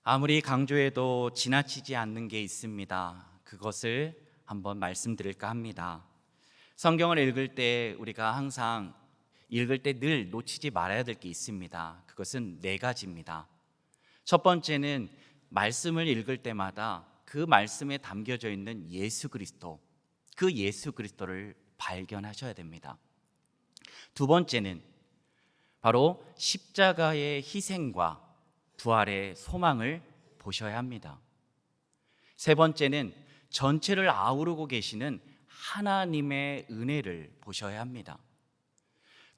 아무리 강조해도 지나치지 않는 게 있습니다. 그것을 한번 말씀드릴까 합니다. 성경을 읽을 때 우리가 항상 읽을 때 늘 놓치지 말아야 될 게 있습니다. 그것은 네 가지입니다. 첫 번째는 말씀을 읽을 때마다 그 말씀에 담겨져 있는 예수 그리스도, 그 예수 그리스도를 발견하셔야 됩니다. 두 번째는 바로 십자가의 희생과 부활의 소망을 보셔야 합니다. 세 번째는 전체를 아우르고 계시는 하나님의 은혜를 보셔야 합니다.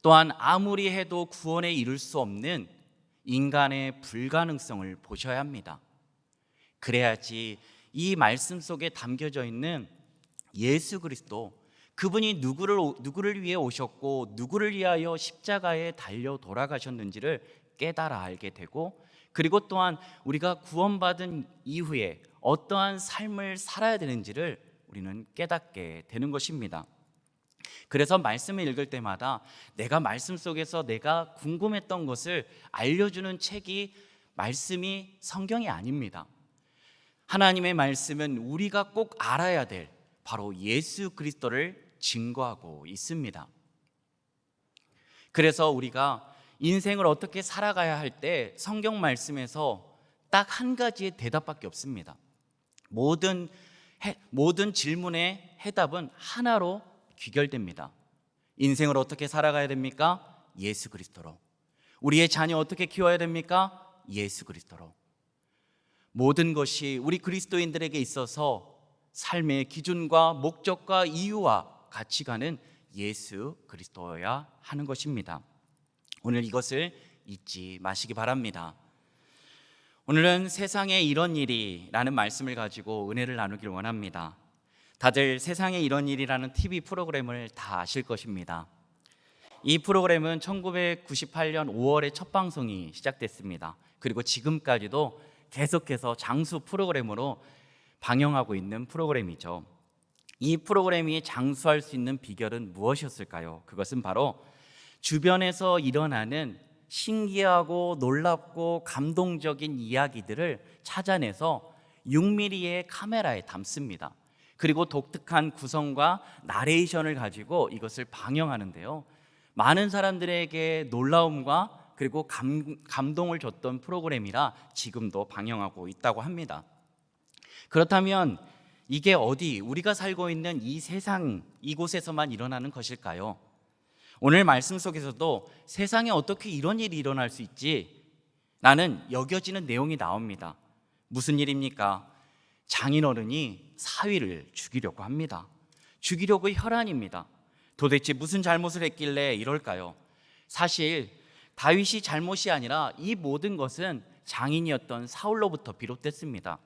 또한 아무리 해도 구원에 이를 수 없는 인간의 불가능성을 보셔야 합니다. 그래야지 이 말씀 속에 담겨져 있는 예수 그리스도, 그분이 누구를 위해 오셨고 누구를 위하여 십자가에 달려 돌아가셨는지를 깨달아 알게 되고, 그리고 또한 우리가 구원받은 이후에 어떠한 삶을 살아야 되는지를 우리는 깨닫게 되는 것입니다. 그래서 말씀을 읽을 때마다 내가 말씀 속에서 내가 궁금했던 것을 알려주는 책이 말씀이 성경이 아닙니다. 하나님의 말씀은 우리가 꼭 알아야 될 바로 예수 그리스도를 증거하고 있습니다. 그래서 우리가 인생을 어떻게 살아가야 할 때 성경 말씀에서 딱 한 가지의 대답밖에 없습니다. 모든 질문의 해답은 하나로 귀결됩니다. 인생을 어떻게 살아가야 됩니까? 예수 그리스도로. 우리의 자녀 어떻게 키워야 됩니까? 예수 그리스도로. 모든 것이 우리 그리스도인들에게 있어서 삶의 기준과 목적과 이유와 가치관은 예수 그리스도여야 하는 것입니다. 오늘 이것을 잊지 마시기 바랍니다. 오늘은 세상에 이런 일이라는 말씀을 가지고 은혜를 나누길 원합니다. 다들 세상에 이런 일이라는 TV 프로그램을 다 아실 것입니다. 이 프로그램은 1998년 5월에 첫 방송이 시작됐습니다. 그리고 지금까지도 계속해서 장수 프로그램으로 방영하고 있는 프로그램이죠. 이 프로그램이 장수할 수 있는 비결은 무엇이었을까요? 그것은 바로 주변에서 일어나는 신기하고 놀랍고 감동적인 이야기들을 찾아내서 6mm의 카메라에 담습니다. 그리고 독특한 구성과 나레이션을 가지고 이것을 방영하는데요, 많은 사람들에게 놀라움과 그리고 감동을 줬던 프로그램이라 지금도 방영하고 있다고 합니다. 그렇다면 이게 어디, 우리가 살고 있는 이 세상 이곳에서만 일어나는 것일까요? 오늘 말씀 속에서도 세상에 어떻게 이런 일이 일어날 수 있지? 라는 여겨지는 내용이 나옵니다. 무슨 일입니까? 장인어른이 사위를 죽이려고 합니다. 죽이려고 혈안입니다. 도대체 무슨 잘못을 했길래 이럴까요? 사실 다윗이 잘못이 아니라 이 모든 것은 장인이었던 사울로부터 비롯됐습니다.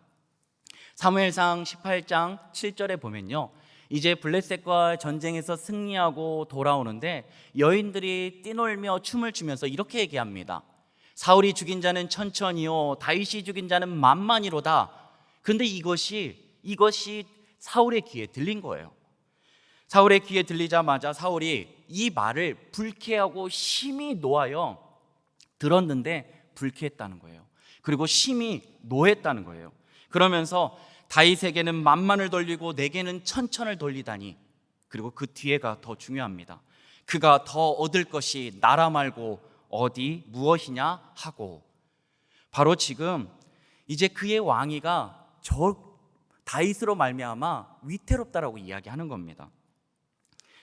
사무엘상 18장 7절에 보면요, 이제 블레셋과 전쟁에서 승리하고 돌아오는데 여인들이 뛰놀며 춤을 추면서 이렇게 얘기합니다. 사울이 죽인 자는 천천히요, 다윗이 죽인 자는 만만히로다. 근데 이것이 사울의 귀에 들린 거예요. 사울의 귀에 들리자마자 사울이 이 말을 불쾌하고 심히 노하여 들었는데 불쾌했다는 거예요. 그리고 심히 노했다는 거예요. 그러면서 다윗에게는 만만을 돌리고 내게는 천천을 돌리다니. 그리고 그 뒤에가 더 중요합니다. 그가 더 얻을 것이 나라 말고 어디 무엇이냐 하고, 바로 지금 이제 그의 왕위가 저 다윗으로 말미암아 위태롭다라고 이야기하는 겁니다.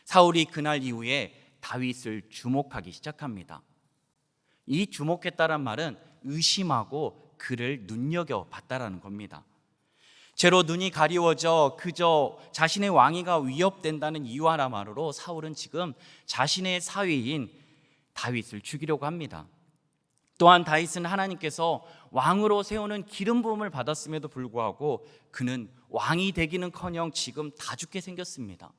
사울이 그날 이후에 다윗을 주목하기 시작합니다. 이 주목했다란 말은 의심하고 그를 눈여겨봤다라는 겁니다. 죄로 눈이 가리워져 그저 자신의 왕위가 위협된다는 이유 하나만으로 사울은 지금 자신의 사위인 다윗을 죽이려고 합니다. 또한 다윗은 하나님께서 왕으로 세우는 기름 부음을 받았음에도 불구하고 그는 왕이 되기는커녕 지금 다 죽게 생겼습니다.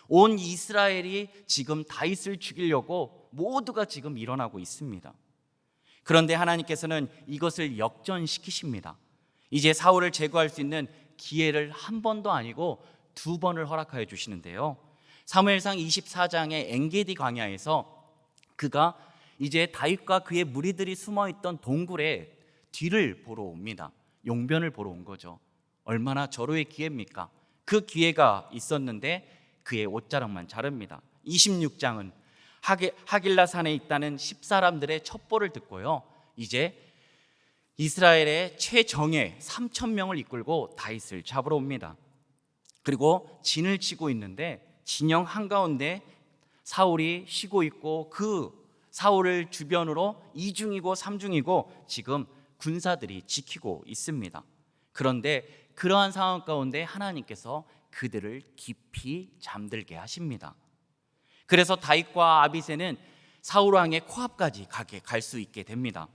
온 이스라엘이 지금 다윗을 죽이려고 모두가 지금 일어나고 있습니다. 그런데 하나님께서는 이것을 역전시키십니다. 이제 사울을 제거할 수 있는 기회를 한 번도 아니고 두 번을 허락하여 주시는데요, 사무엘상 24장의 엔게디 광야에서 그가 이제 다윗과 그의 무리들이 숨어있던 동굴에 뒤를 보러 옵니다. 용변을 보러 온 거죠. 얼마나 절호의 기회입니까? 그 기회가 있었는데 그의 옷자락만 자릅니다. 26장은 하길라 산에 있다는 10사람들의 첩보를 듣고요, 이제 이스라엘의 최정예 3,000명을 이끌고 다윗을 잡으러 옵니다. 그리고 진을 치고 있는데 진영 한가운데 사울이 쉬고 있고 그 사울을 주변으로 2중이고 3중이고 지금 군사들이 지키고 있습니다. 그런데 그러한 상황 가운데 하나님께서 그들을 깊이 잠들게 하십니다. 그래서 다윗과 아비새는 사울 왕의 코앞까지 갈 수 있게 됩니다.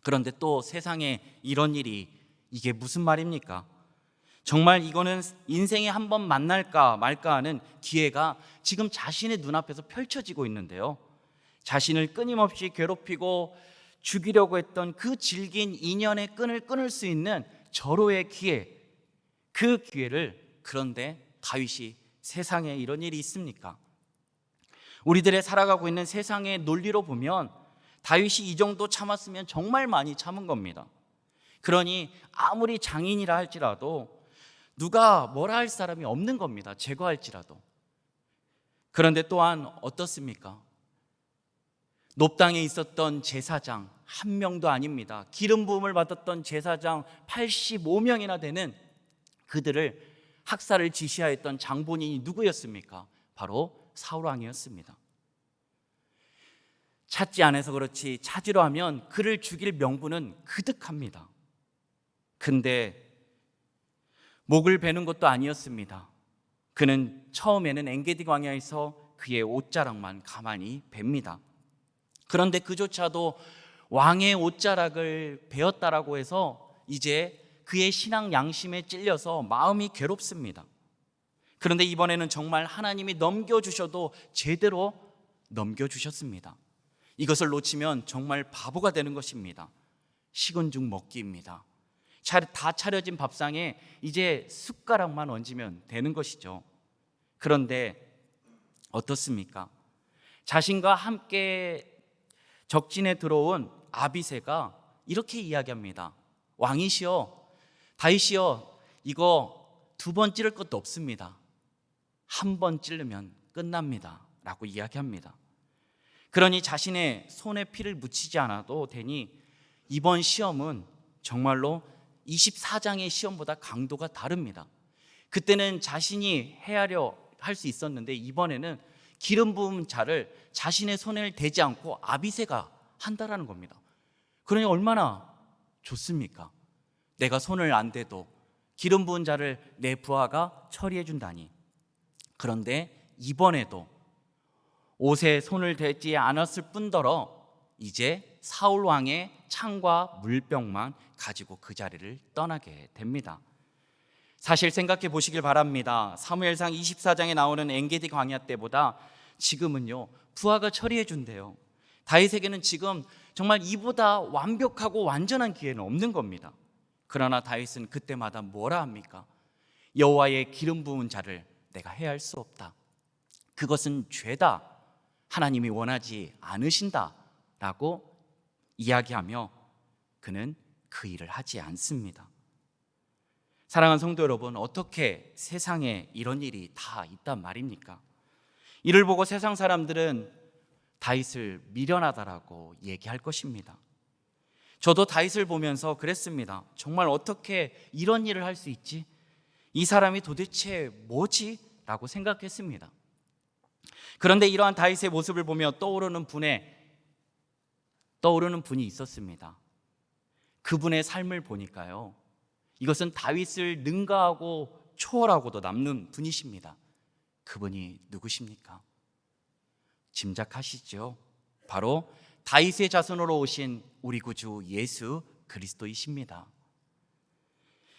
그런데 또 세상에 이런 일이, 이게 무슨 말입니까? 정말 이거는 인생에 한번 만날까 말까 하는 기회가 지금 자신의 눈앞에서 펼쳐지고 있는데요, 자신을 끊임없이 괴롭히고 죽이려고 했던 그 질긴 인연의 끈을 끊을 수 있는 절호의 기회, 그 기회를, 그런데 다윗이 세상에 이런 일이 있습니까? 우리들의 살아가고 있는 세상의 논리로 보면 다윗이 이 정도 참았으면 정말 많이 참은 겁니다. 그러니 아무리 장인이라 할지라도 누가 뭐라 할 사람이 없는 겁니다. 제거할지라도. 그런데 또한 어떻습니까? 놋당에 있었던 제사장 한 명도 아닙니다. 기름 부음을 받았던 제사장 85명이나 되는 그들을 학살을 지시하였던 장본인이 누구였습니까? 바로 사울 왕이었습니다. 찾지 않아서 그렇지 찾으려 하면 그를 죽일 명분은 그득합니다. 근데 목을 베는 것도 아니었습니다. 그는 처음에는 엔게디 광야에서 그의 옷자락만 가만히 뱁니다. 그런데 그조차도 왕의 옷자락을 베었다라고 해서 이제 그의 신앙 양심에 찔려서 마음이 괴롭습니다. 그런데 이번에는 정말 하나님이 넘겨주셔도 제대로 넘겨주셨습니다. 이것을 놓치면 정말 바보가 되는 것입니다. 식은 죽 먹기입니다. 다 차려진 밥상에 이제 숟가락만 얹으면 되는 것이죠. 그런데 어떻습니까? 자신과 함께 적진에 들어온 아비새가 이렇게 이야기합니다. 왕이시여, 다윗이여, 이거 2번 찌를 것도 없습니다. 1번 찌르면 끝납니다 라고 이야기합니다. 그러니 자신의 손에 피를 묻히지 않아도 되니 이번 시험은 정말로 24장의 시험보다 강도가 다릅니다. 그때는 자신이 헤아려 할 수 있었는데 이번에는 기름 부은 자를 자신의 손에 대지 않고 아비새가 한다라는 겁니다. 그러니 얼마나 좋습니까? 내가 손을 안 대도 기름 부은 자를 내 부하가 처리해 준다니. 그런데 이번에도 옷에 손을 대지 않았을 뿐더러 이제 사울 왕의 창과 물병만 가지고 그 자리를 떠나게 됩니다. 사실 생각해 보시길 바랍니다. 사무엘상 24장에 나오는 엔게디 광야 때보다 지금은요, 부하가 처리해 준대요. 다윗에게는 지금 정말 이보다 완벽하고 완전한 기회는 없는 겁니다. 그러나 다윗은 그때마다 뭐라 합니까? 여호와의 기름 부은 자를 내가 해할 수 없다. 그것은 죄다. 하나님이 원하지 않으신다 라고 이야기하며 그는 그 일을 하지 않습니다. 사랑하는 성도 여러분, 어떻게 세상에 이런 일이 다 있단 말입니까? 이를 보고 세상 사람들은 다윗을 미련하다라고 얘기할 것입니다. 저도 다윗을 보면서 그랬습니다. 정말 어떻게 이런 일을 할 수 있지? 이 사람이 도대체 뭐지? 라고 생각했습니다. 그런데 이러한 다윗의 모습을 보며 떠오르는 분이 있었습니다. 그분의 삶을 보니까요, 이것은 다윗을 능가하고 초월하고도 남는 분이십니다. 그분이 누구십니까? 짐작하시죠? 바로 다윗의 자손으로 오신 우리 구주 예수 그리스도이십니다.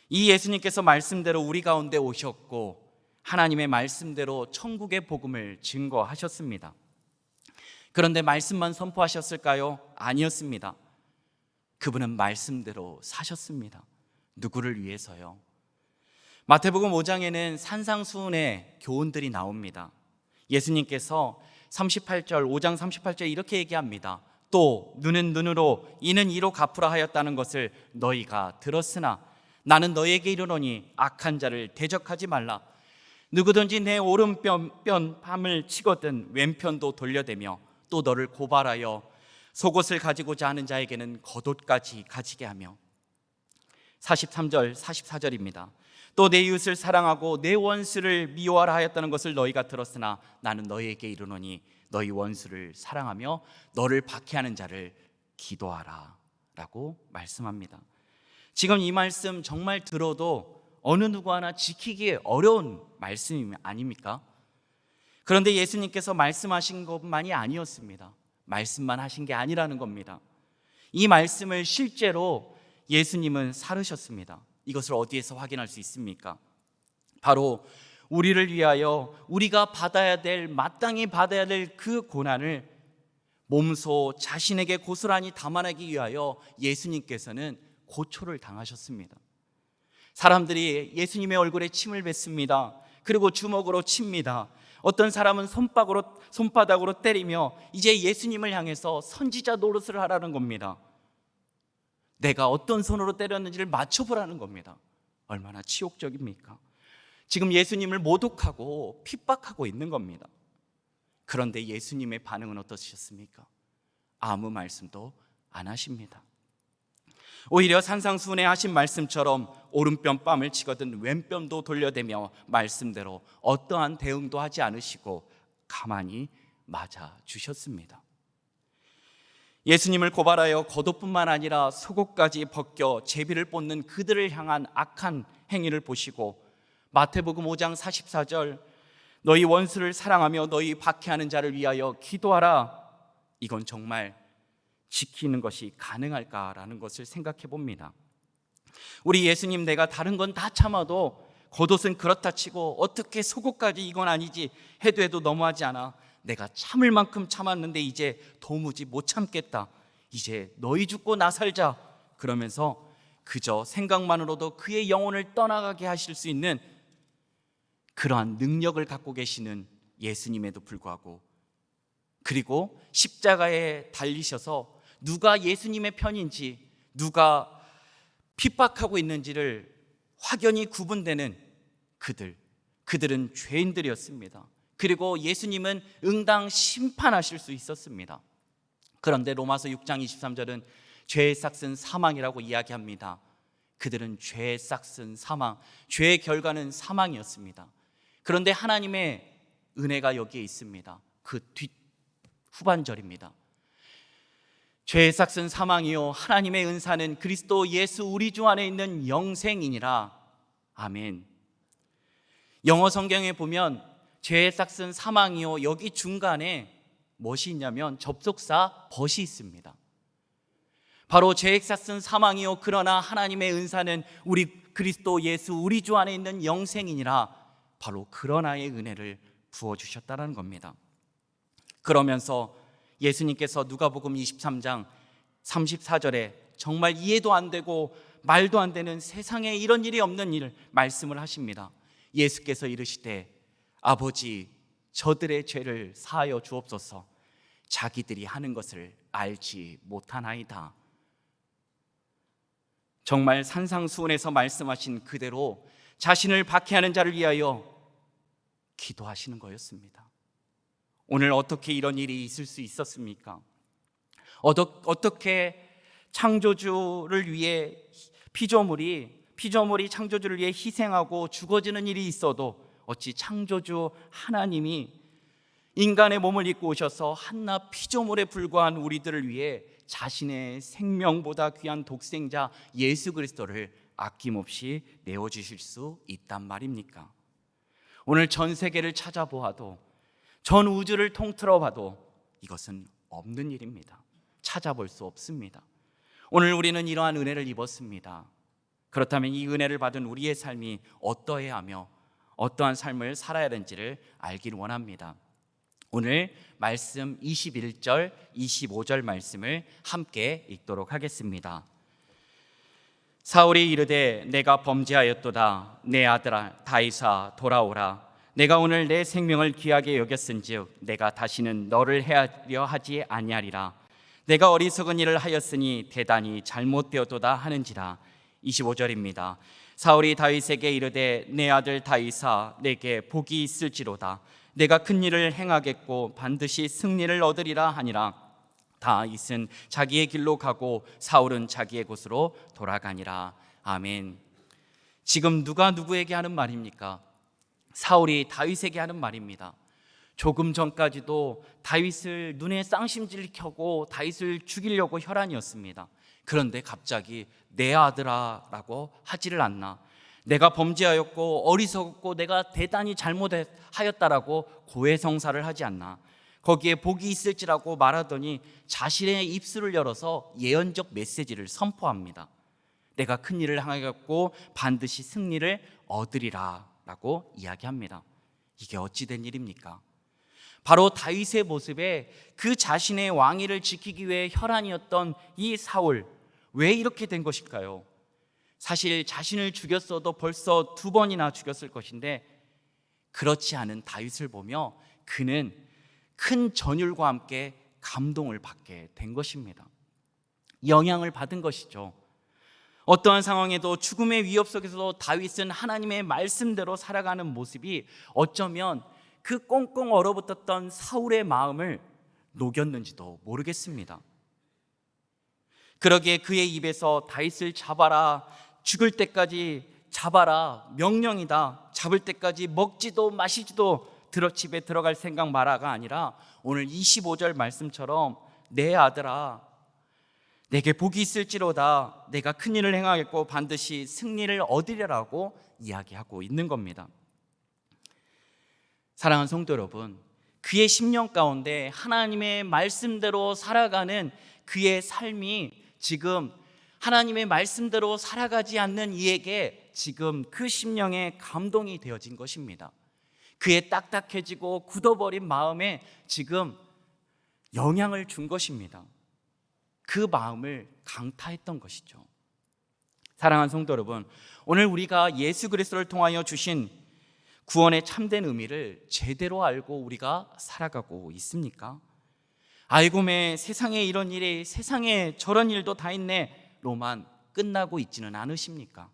이 예수님께서 말씀대로 우리 가운데 오셨고 하나님의 말씀대로 천국의 복음을 증거하셨습니다. 그런데 말씀만 선포하셨을까요? 아니었습니다. 그분은 말씀대로 사셨습니다. 누구를 위해서요? 마태복음 5장에는 산상수훈의 교훈들이 나옵니다. 예수님께서 5장 38절 이렇게 얘기합니다. 또 눈은 눈으로 이는 이로 갚으라 하였다는 것을 너희가 들었으나 나는 너희에게 이르노니 악한 자를 대적하지 말라. 누구든지 내 오른편 뺨을 치거든 왼편도 돌려대며 또 너를 고발하여 속옷을 가지고자 하는 자에게는 겉옷까지 가지게 하며. 43절 44절입니다. 또 내 이웃을 사랑하고 내 원수를 미워하라 하였다는 것을 너희가 들었으나 나는 너희에게 이르노니 너희 원수를 사랑하며 너를 박해하는 자를 기도하라 라고 말씀합니다. 지금 이 말씀 정말 들어도 어느 누구 하나 지키기 어려운 말씀 아닙니까? 그런데 예수님께서 말씀하신 것만이 아니었습니다. 말씀만 하신 게 아니라는 겁니다. 이 말씀을 실제로 예수님은 살으셨습니다. 이것을 어디에서 확인할 수 있습니까? 바로 우리를 위하여 우리가 받아야 될, 마땅히 받아야 될 그 고난을 몸소 자신에게 고스란히 담아내기 위하여 예수님께서는 고초를 당하셨습니다. 사람들이 예수님의 얼굴에 침을 뱉습니다. 그리고 주먹으로 칩니다. 어떤 사람은 손바닥으로 때리며 이제 예수님을 향해서 선지자 노릇을 하라는 겁니다. 내가 어떤 손으로 때렸는지를 맞춰보라는 겁니다. 얼마나 치욕적입니까? 지금 예수님을 모독하고 핍박하고 있는 겁니다. 그런데 예수님의 반응은 어떠셨습니까? 아무 말씀도 안 하십니다. 오히려 산상수훈에 하신 말씀처럼 오른편 뺨을 치거든 왼편도 돌려대며 말씀대로 어떠한 대응도 하지 않으시고 가만히 맞아 주셨습니다. 예수님을 고발하여 겉옷뿐만 아니라 속옷까지 벗겨 제비를 뽑는 그들을 향한 악한 행위를 보시고 마태복음 5장 44절 너희 원수를 사랑하며 너희 박해하는 자를 위하여 기도하라. 이건 정말 지키는 것이 가능할까라는 것을 생각해 봅니다. 우리 예수님, 내가 다른 건 다 참아도 겉옷은 그렇다 치고 어떻게 속옷까지 이건 아니지 해도 너무하지 않아. 내가 참을 만큼 참았는데 이제 도무지 못 참겠다. 이제 너희 죽고 나 살자. 그러면서 그저 생각만으로도 그의 영혼을 떠나가게 하실 수 있는 그러한 능력을 갖고 계시는 예수님에도 불구하고, 그리고 십자가에 달리셔서 누가 예수님의 편인지 누가 핍박하고 있는지를 확연히 구분되는 그들은 죄인들이었습니다. 그리고 예수님은 응당 심판하실 수 있었습니다. 그런데 로마서 6장 23절은 죄의 싹은 사망이라고 이야기합니다. 그들은 죄의 싹은 사망, 죄의 결과는 사망이었습니다. 그런데 하나님의 은혜가 여기에 있습니다. 그 후반절입니다. 죄의 싹은 사망이요 하나님의 은사는 그리스도 예수 우리 주 안에 있는 영생이니라. 아멘. 영어 성경에 보면 죄의 싹은 사망이요, 여기 중간에 무엇이 있냐면 접속사 벗이 있습니다. 바로 죄의 싹은 사망이요 그러나 하나님의 은사는 우리 그리스도 예수 우리 주 안에 있는 영생이니라. 바로 그러나의 은혜를 부어주셨다는 겁니다. 그러면서 예수님께서 누가복음 23장 34절에 정말 이해도 안 되고 말도 안 되는, 세상에 이런 일이 없는 일을 말씀을 하십니다. 예수께서 이르시되 아버지 저들의 죄를 사하여 주옵소서. 자기들이 하는 것을 알지 못하나이다. 정말 산상수훈에서 말씀하신 그대로 자신을 박해하는 자를 위하여 기도하시는 거였습니다. 오늘 어떻게 이런 일이 있을 수 있었습니까? 어떻게 창조주를 위해 피조물이 창조주를 위해 희생하고 죽어지는 일이 있어도 어찌 창조주 하나님이 인간의 몸을 입고 오셔서 한낱 피조물에 불과한 우리들을 위해 자신의 생명보다 귀한 독생자 예수 그리스도를 아낌없이 내어주실 수 있단 말입니까? 오늘 전 세계를 찾아보아도, 전 우주를 통틀어 봐도 이것은 없는 일입니다. 찾아볼 수 없습니다. 오늘 우리는 이러한 은혜를 입었습니다. 그렇다면 이 은혜를 받은 우리의 삶이 어떠해야 하며 어떠한 삶을 살아야 하는지를 알기를 원합니다. 오늘 말씀 21절, 25절 말씀을 함께 읽도록 하겠습니다. 사울이 이르되 내가 범죄하였도다. 내 아들아 다윗아 돌아오라. 내가 오늘 내 생명을 귀하게 여겼은즉 내가 다시는 너를 해하려 하지 아니하리라. 내가 어리석은 일을 하였으니 대단히 잘못되었도다 하는지라. 25절입니다. 사울이 다윗에게 이르되 내 아들 다윗아 내게 복이 있을지로다. 내가 큰 일을 행하겠고 반드시 승리를 얻으리라 하니라. 다윗은 자기의 길로 가고 사울은 자기의 곳으로 돌아가니라. 아멘. 지금 누가 누구에게 하는 말입니까? 사울이 다윗에게 하는 말입니다. 조금 전까지도 다윗을 눈에 쌍심지를 켜고 다윗을 죽이려고 혈안이었습니다. 그런데 갑자기 내 아들아 라고 하지를 않나. 내가 범죄하였고 어리석었고 내가 대단히 잘못하였다라고 고해성사를 하지 않나. 거기에 복이 있을지라고 말하더니 자신의 입술을 열어서 예언적 메시지를 선포합니다. 내가 큰 일을 행하였고 반드시 승리를 얻으리라 라고 이야기합니다. 이게 어찌된 일입니까? 바로 다윗의 모습에 그 자신의 왕위를 지키기 위해 혈안이었던 이 사울, 왜 이렇게 된 것일까요? 사실 자신을 죽였어도 벌써 2번이나 죽였을 것인데 그렇지 않은 다윗을 보며 그는 큰 전율과 함께 감동을 받게 된 것입니다. 영향을 받은 것이죠. 어떠한 상황에도 죽음의 위협 속에서도 다윗은 하나님의 말씀대로 살아가는 모습이 어쩌면 그 꽁꽁 얼어붙었던 사울의 마음을 녹였는지도 모르겠습니다. 그러기에 그의 입에서 다윗을 잡아라, 죽을 때까지 잡아라, 명령이다, 잡을 때까지 먹지도 마시지도 집에 들어갈 생각 마라가 아니라 오늘 25절 말씀처럼 내 아들아 내게 복이 있을지로다. 내가 큰 일을 행하겠고 반드시 승리를 얻으리라고 이야기하고 있는 겁니다. 사랑하는 성도 여러분, 그의 심령 가운데 하나님의 말씀대로 살아가는 그의 삶이 지금 하나님의 말씀대로 살아가지 않는 이에게 지금 그 심령에 감동이 되어진 것입니다. 그의 딱딱해지고 굳어버린 마음에 지금 영향을 준 것입니다. 그 마음을 강타했던 것이죠. 사랑하는 성도 여러분, 오늘 우리가 예수 그리스도를 통하여 주신 구원의 참된 의미를 제대로 알고 우리가 살아가고 있습니까? 아이고매 세상에 이런 일이, 세상에 저런 일도 다 있네 로만 끝나고 있지는 않으십니까?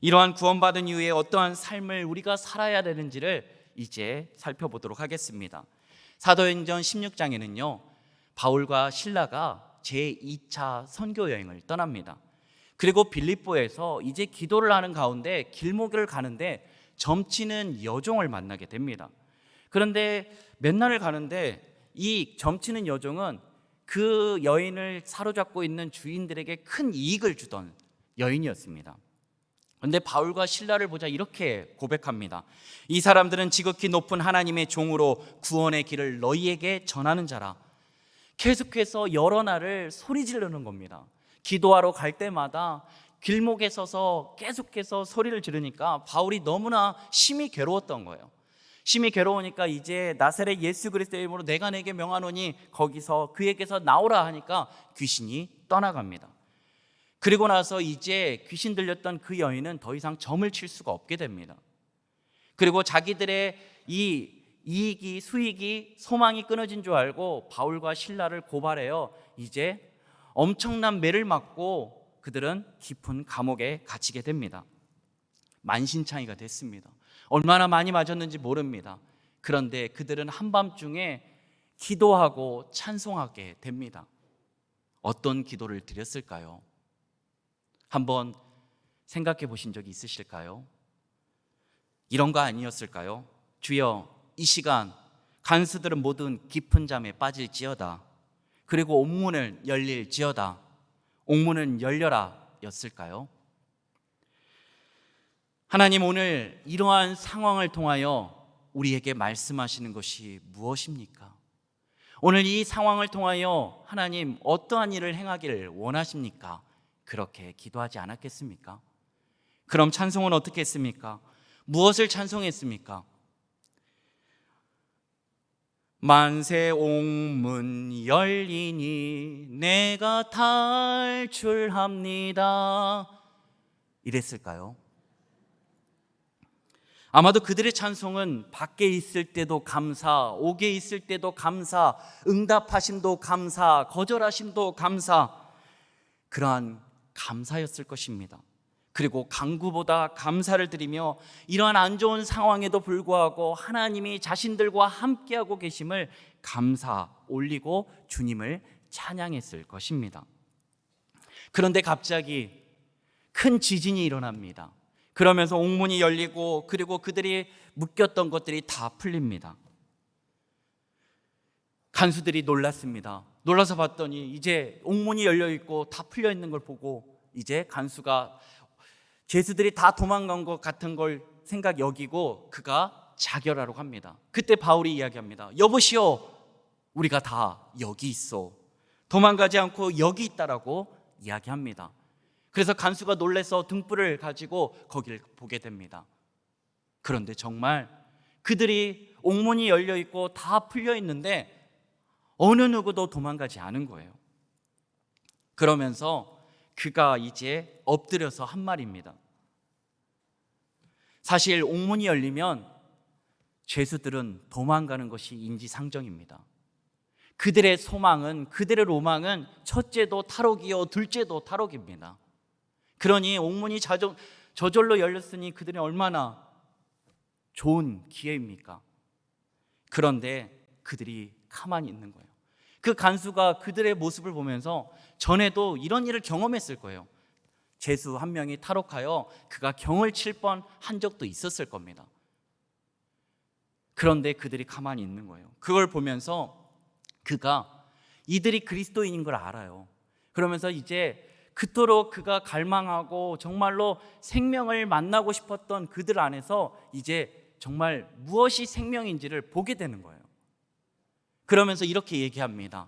이러한 구원받은 이후에 어떠한 삶을 우리가 살아야 되는지를 이제 살펴보도록 하겠습니다. 사도행전 16장에는요 바울과 실라가 제2차 선교 여행을 떠납니다. 그리고 빌립보에서 이제 기도를 하는 가운데 길목을 가는데 점치는 여종을 만나게 됩니다. 그런데 몇 날을 가는데 이 점치는 여종은 그 여인을 사로잡고 있는 주인들에게 큰 이익을 주던 여인이었습니다. 그런데 바울과 실라를 보자 이렇게 고백합니다. 이 사람들은 지극히 높은 하나님의 종으로 구원의 길을 너희에게 전하는 자라. 계속해서 여러 날을 소리 지르는 겁니다. 기도하러 갈 때마다 길목에 서서 계속해서 소리를 지르니까 바울이 너무나 심히 괴로웠던 거예요. 심히 괴로우니까 이제 나사렛 예수 그리스도의 이름으로 내가 내게 명하노니 거기서 그에게서 나오라 하니까 귀신이 떠나갑니다. 그리고 나서 이제 귀신 들렸던 그 여인은 더 이상 점을 칠 수가 없게 됩니다. 그리고 자기들의 이 이익이, 수익이, 소망이 끊어진 줄 알고 바울과 실라를 고발해요. 이제 엄청난 매를 맞고 그들은 깊은 감옥에 갇히게 됩니다. 만신창이가 됐습니다. 얼마나 많이 맞았는지 모릅니다. 그런데 그들은 한밤중에 기도하고 찬송하게 됩니다. 어떤 기도를 드렸을까요? 한번 생각해 보신 적이 있으실까요? 이런 거 아니었을까요? 주여, 이 시간 간수들은 모든 깊은 잠에 빠질지어다. 그리고 옥문을 열릴지어다. 옥문은 열려라 였을까요? 하나님 오늘 이러한 상황을 통하여 우리에게 말씀하시는 것이 무엇입니까? 오늘 이 상황을 통하여 하나님 어떠한 일을 행하기를 원하십니까? 그렇게 기도하지 않았겠습니까? 그럼 찬송은 어떻게 했습니까? 무엇을 찬송했습니까? 만세 옥문 열리니 내가 탈출합니다 이랬을까요? 아마도 그들의 찬송은 밖에 있을 때도 감사, 옥에 있을 때도 감사, 응답하심도 감사, 거절하심도 감사, 그러한 감사였을 것입니다. 그리고 간구보다 감사를 드리며 이러한 안 좋은 상황에도 불구하고 하나님이 자신들과 함께하고 계심을 감사 올리고 주님을 찬양했을 것입니다. 그런데 갑자기 큰 지진이 일어납니다. 그러면서 옥문이 열리고 그리고 그들이 묶였던 것들이 다 풀립니다. 간수들이 놀랐습니다. 놀라서 봤더니 이제 옥문이 열려 있고 다 풀려 있는 걸 보고 이제 간수가 죄수들이 다 도망간 것 같은 걸 여기고 그가 자결하려고 합니다. 그때 바울이 이야기합니다. 여보시오, 우리가 다 여기 있어. 도망가지 않고 여기 있다라고 이야기합니다. 그래서 간수가 놀라서 등불을 가지고 거기를 보게 됩니다. 그런데 정말 그들이 옥문이 열려 있고 다 풀려 있는데 어느 누구도 도망가지 않은 거예요. 그러면서 그가 이제 엎드려서 한 말입니다. 사실 옥문이 열리면 죄수들은 도망가는 것이 인지상정입니다. 그들의 소망은, 그들의 로망은 첫째도 탈옥이요 둘째도 탈옥입니다. 그러니 옥문이 저절로 열렸으니 그들이 얼마나 좋은 기회입니까? 그런데 그들이 가만히 있는 거예요. 그 간수가 그들의 모습을 보면서 전에도 이런 일을 경험했을 거예요. 죄수 한 명이 탈옥하여 그가 경을 칠 뻔한 적도 있었을 겁니다. 그런데 그들이 가만히 있는 거예요. 그걸 보면서 그가 이들이 그리스도인인 걸 알아요. 그러면서 이제 그토록 그가 갈망하고 정말로 생명을 만나고 싶었던 그들 안에서 이제 정말 무엇이 생명인지를 보게 되는 거예요. 그러면서 이렇게 얘기합니다.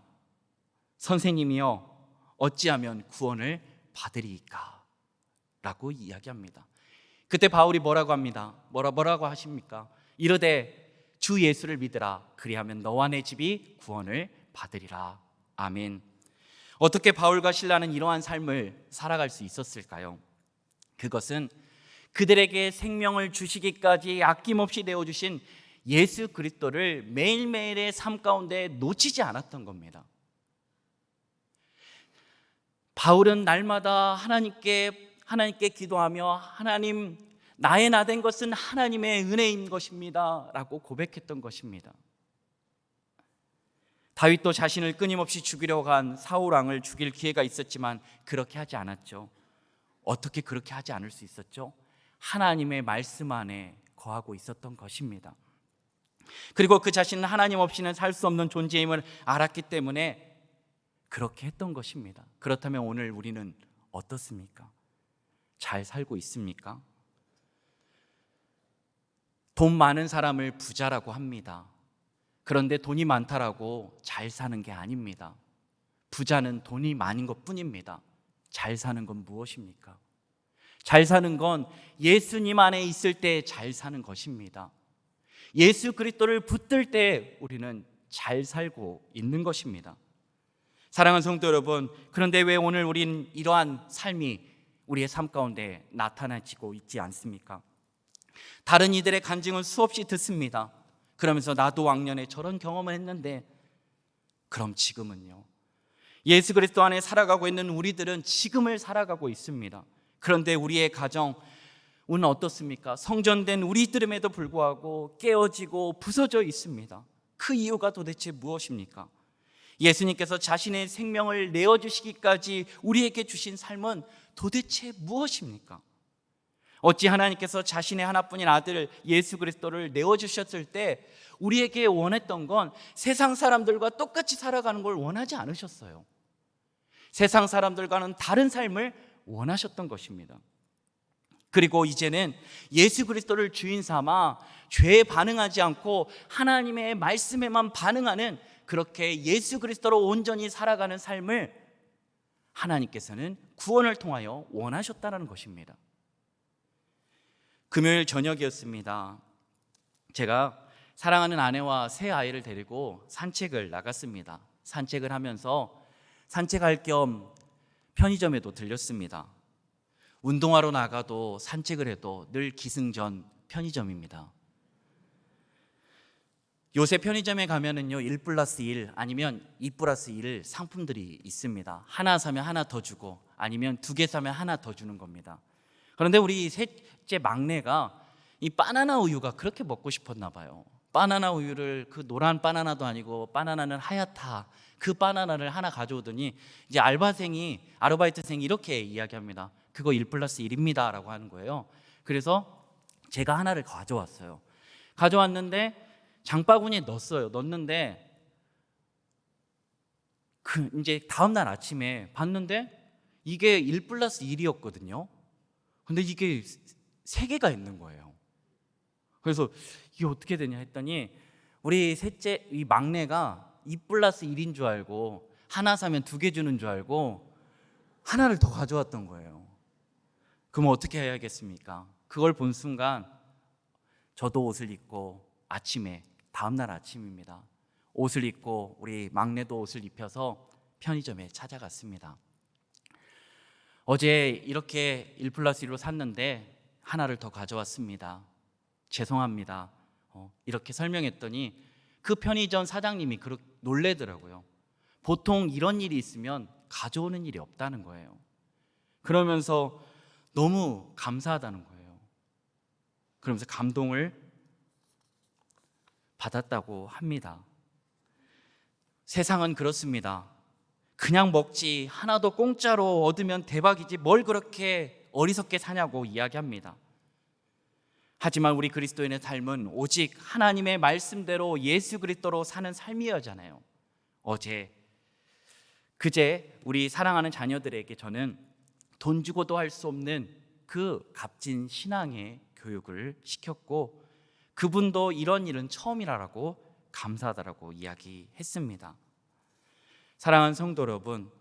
선생님이여, 어찌하면 구원을 받으리이까? 라고 이야기합니다. 그때 바울이 뭐라고 합니다. 뭐라고 하십니까? 이르되 주 예수를 믿으라. 그리하면 너와 내 집이 구원을 받으리라. 아멘. 어떻게 바울과 실라는 이러한 삶을 살아갈 수 있었을까요? 그것은 그들에게 생명을 주시기까지 아낌없이 내어주신 예수 그리스도를 매일매일의 삶 가운데 놓치지 않았던 겁니다. 바울은 날마다 하나님께 기도하며 하나님, 나의 나 된 것은 하나님의 은혜인 것입니다 라고 고백했던 것입니다. 다윗도 자신을 끊임없이 죽이려고 한 사울 왕을 죽일 기회가 있었지만 그렇게 하지 않았죠. 어떻게 그렇게 하지 않을 수 있었죠? 하나님의 말씀 안에 거하고 있었던 것입니다. 그리고 그 자신은 하나님 없이는 살 수 없는 존재임을 알았기 때문에 그렇게 했던 것입니다. 그렇다면 오늘 우리는 어떻습니까? 잘 살고 있습니까? 돈 많은 사람을 부자라고 합니다. 그런데 돈이 많다라고 잘 사는 게 아닙니다. 부자는 돈이 많은 것뿐입니다. 잘 사는 건 무엇입니까? 잘 사는 건 예수님 안에 있을 때 잘 사는 것입니다. 예수 그리스도를 붙들 때 우리는 잘 살고 있는 것입니다. 사랑하는 성도 여러분, 그런데 왜 오늘 우린 이러한 삶이 우리의 삶 가운데 나타나지고 있지 않습니까? 다른 이들의 간증은 수없이 듣습니다. 그러면서 나도 왕년에 저런 경험을 했는데, 그럼 지금은요? 예수 그리스도 안에 살아가고 있는 우리들은 지금을 살아가고 있습니다. 그런데 우리의 가정은 어떻습니까? 성전된 우리들임에도 불구하고 깨어지고 부서져 있습니다. 그 이유가 도대체 무엇입니까? 예수님께서 자신의 생명을 내어주시기까지 우리에게 주신 삶은 도대체 무엇입니까? 어찌 하나님께서 자신의 하나뿐인 아들 예수 그리스도를 내어주셨을 때 우리에게 원했던 건 세상 사람들과 똑같이 살아가는 걸 원하지 않으셨어요. 세상 사람들과는 다른 삶을 원하셨던 것입니다. 그리고 이제는 예수 그리스도를 주인 삼아 죄에 반응하지 않고 하나님의 말씀에만 반응하는, 그렇게 예수 그리스도로 온전히 살아가는 삶을 하나님께서는 구원을 통하여 원하셨다는 것입니다. 금요일 저녁이었습니다. 제가 사랑하는 아내와 새 아이를 데리고 산책을 나갔습니다. 산책을 하면서 산책할 겸 편의점에도 들렸습니다. 운동하러 나가도 산책을 해도 늘 기승전 편의점입니다. 요새 편의점에 가면은요 1+1 아니면 2+1 상품들이 있습니다. 하나 사면 하나 더 주고 아니면 2개 사면 하나 더 주는 겁니다. 그런데 우리 셋째 막내가 이 바나나 우유가 그렇게 먹고 싶었나 봐요. 바나나 우유를, 그 노란 바나나도 아니고 바나나는 하얗다, 그 바나나를 하나 가져오더니 이제 아르바이트생이 이렇게 이야기합니다. 그거 1+1입니다 라고 하는 거예요. 그래서 제가 하나를 가져왔는데 장바구니에 넣었는데 이제 다음날 아침에 봤는데 이게 1+1이었거든요. 근데 이게 3개가 있는 거예요. 그래서 이게 어떻게 되냐 했더니 우리 셋째 이 막내가 2+1인 줄 알고 하나 사면 2개 주는 줄 알고 하나를 더 가져왔던 거예요. 그럼 어떻게 해야겠습니까? 그걸 본 순간 저도 옷을 입고 다음날 아침입니다. 옷을 입고 우리 막내도 옷을 입혀서 편의점에 찾아갔습니다. 어제 이렇게 1+1로 샀는데 하나를 더 가져왔습니다. 죄송합니다. 이렇게 설명했더니 그 편의점 사장님이 그렇게 놀래더라고요. 보통 이런 일이 있으면 가져오는 일이 없다는 거예요. 그러면서 너무 감사하다는 거예요. 그러면서 감동을 받았다고 합니다. 세상은 그렇습니다. 그냥 먹지 하나도 공짜로 얻으면 대박이지 뭘 그렇게 어리석게 사냐고 이야기합니다. 하지만 우리 그리스도인의 삶은 오직 하나님의 말씀대로 예수 그리스도로 사는 삶이었잖아요. 그제 우리 사랑하는 자녀들에게 저는 돈 주고도 할 수 없는 그 값진 신앙의 교육을 시켰고, 그분도 이런 일은 처음이라고 감사하다라고 이야기했습니다. 사랑하는 성도 여러분,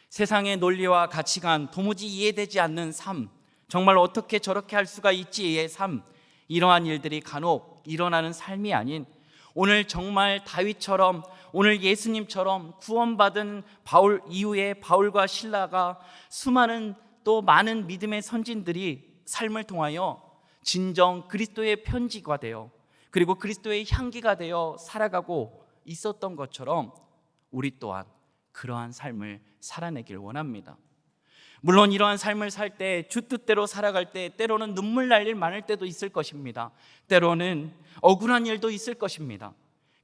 세상의 논리와 가치관, 도무지 이해되지 않는 삶, 정말 어떻게 저렇게 할 수가 있지의 삶, 이러한 일들이 간혹 일어나는 삶이 아닌 오늘 정말 다윗처럼, 오늘 예수님처럼 구원받은 바울 이후에 바울과 실라가 수많은 또 많은 믿음의 선진들이 삶을 통하여 진정 그리스도의 편지가 되어 그리고 그리스도의 향기가 되어 살아가고 있었던 것처럼 우리 또한 그러한 삶을 살아내길 원합니다. 물론 이러한 삶을 살 때, 주 뜻대로 살아갈 때 때로는 눈물 날 일 많을 때도 있을 것입니다. 때로는 억울한 일도 있을 것입니다.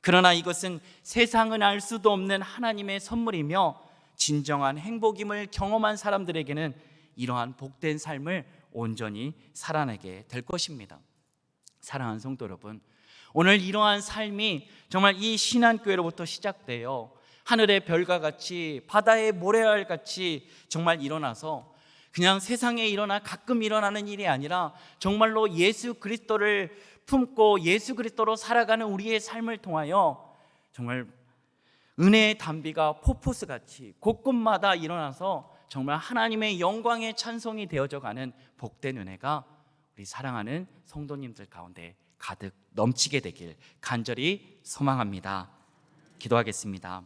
그러나 이것은 세상은 알 수도 없는 하나님의 선물이며 진정한 행복임을 경험한 사람들에게는 이러한 복된 삶을 온전히 살아내게 될 것입니다. 사랑하는 성도 여러분, 오늘 이러한 삶이 정말 이 신한교회로부터 시작되어 하늘의 별과 같이 바다의 모래알 같이 정말 일어나서 그냥 세상에 가끔 일어나는 일이 아니라 정말로 예수 그리스도를 품고 예수 그리스도로 살아가는 우리의 삶을 통하여 정말 은혜의 단비가 포포스 같이 곳곳마다 일어나서 정말 하나님의 영광의 찬송이 되어져 가는 복된 은혜가 우리 사랑하는 성도님들 가운데 가득 넘치게 되길 간절히 소망합니다. 기도하겠습니다.